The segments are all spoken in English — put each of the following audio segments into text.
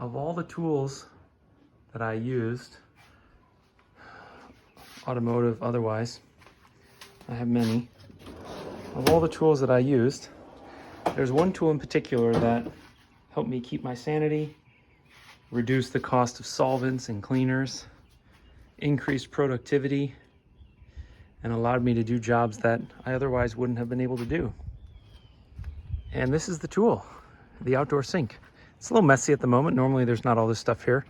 Of all the tools that I used, automotive, otherwise, I have many. Of all the tools that I used, there's one tool in particular that helped me keep my sanity, reduce the cost of solvents and cleaners, increased productivity, and allowed me to do jobs that I otherwise wouldn't have been able to do. And this is the tool, the outdoor sink. It's a little messy at the moment. Normally there's not all this stuff here,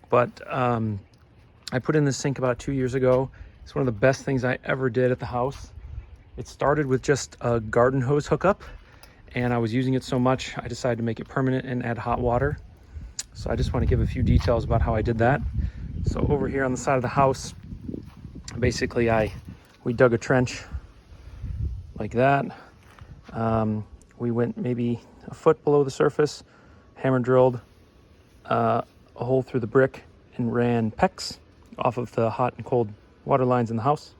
but I put in this sink about 2 years ago. It's one of the best things I ever did at the house. It started with just a garden hose hookup, and I was using it so much, I decided to make it permanent and add hot water. So I just want to give a few details about how I did that. So over here on the side of the house, basically we dug a trench like that. We went maybe a foot below the surface, hammer drilled a hole through the brick and ran PEX off of the hot and cold water lines in the house.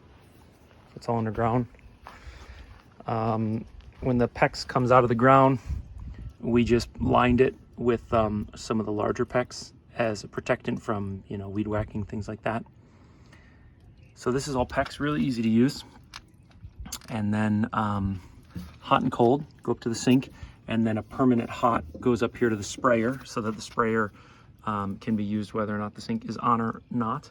It's all underground. When the PEX comes out of the ground, we just lined it with some of the larger PEX as a protectant from, weed whacking, things like that. So this is all PEX, really easy to use. And then hot and cold go up to the sink, and then a permanent hot goes up here to the sprayer so that the sprayer can be used whether or not the sink is on or not.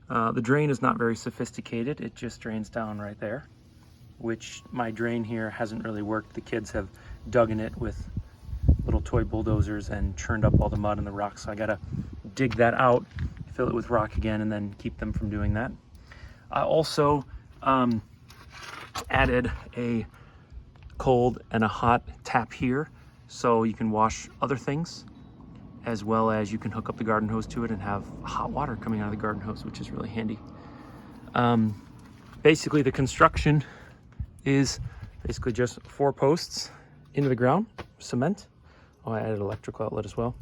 The drain is not very sophisticated. It just drains down right there, which my drain here hasn't really worked. The kids have dug in it with little toy bulldozers and churned up all the mud and the rocks. So I gotta dig that out, fill it with rock again, and then keep them from doing that. I also added a cold and a hot tap here, so you can wash other things, as well as you can hook up the garden hose to it and have hot water coming out of the garden hose, which is really handy. Basically the construction is basically just 4 posts into the ground, cement. Oh, I added electrical outlet as well.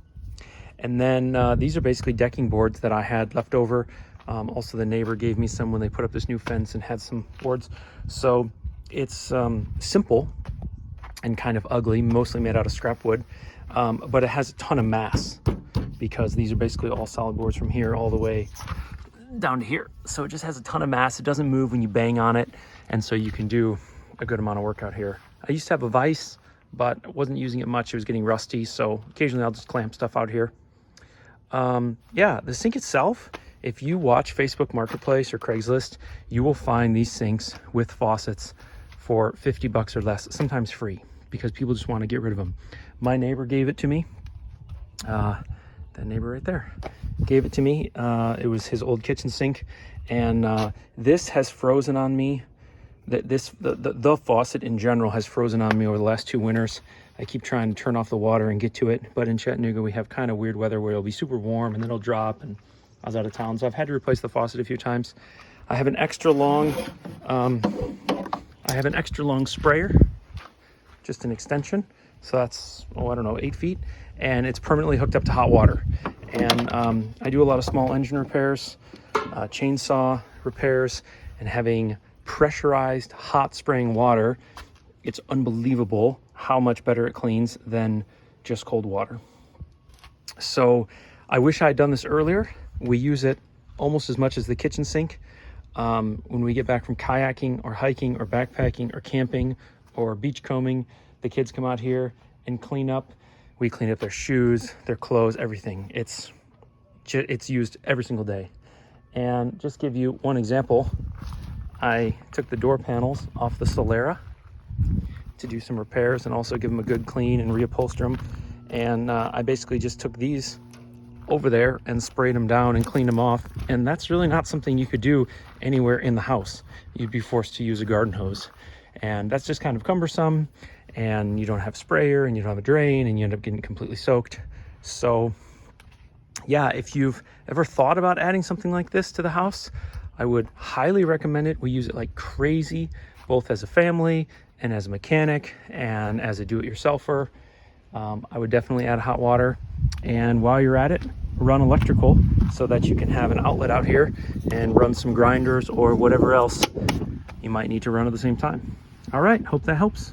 And then these are basically decking boards that I had left over. Also the neighbor gave me some when they put up this new fence and had some boards. So it's simple and kind of ugly, mostly made out of scrap wood, but it has a ton of mass because these are basically all solid boards from here all the way down to here. So it just has a ton of mass. It doesn't move when you bang on it, and so you can do a good amount of work out here. I used to have a vise, but I wasn't using it much. It was getting rusty, so occasionally I'll just clamp stuff out here. Yeah, the sink itself, if you watch Facebook Marketplace or Craigslist, you will find these sinks with faucets for $50 or less, sometimes free, because people just want to get rid of them. My neighbor gave it to me. That neighbor right there gave it to me. It was his old kitchen sink, and this has frozen on me. The faucet in general has frozen on me over the last 2 winters. I keep trying to turn off the water and get to it, but in Chattanooga we have kind of weird weather where it'll be super warm and then it'll drop, and I was out of town, so I've had to replace the faucet a few times. I have an extra long sprayer, just an extension. So that's, I don't know, 8 feet, and it's permanently hooked up to hot water. And I do a lot of small engine repairs, chainsaw repairs, and having pressurized hot spraying water, it's unbelievable how much better it cleans than just cold water. So I wish I had done this earlier. We use it almost as much as the kitchen sink. When we get back from kayaking or hiking or backpacking or camping or beachcombing, the kids come out here and clean up. We clean up their shoes, their clothes, everything. It's used every single day. And just give you one example, I took the door panels off the Solera to do some repairs and also give them a good clean and reupholster them. And I basically just took these over there and sprayed them down and cleaned them off. And that's really not something you could do anywhere in the house. You'd be forced to use a garden hose. And that's just kind of cumbersome, and you don't have sprayer and you don't have a drain and you end up getting completely soaked. So yeah, if you've ever thought about adding something like this to the house, I would highly recommend it. We use it like crazy, both as a family and as a mechanic and as a do-it-yourselfer. I would definitely add hot water, and while you're at it, run electrical so that you can have an outlet out here and run some grinders or whatever else you might need to run at the same time. All right, hope that helps.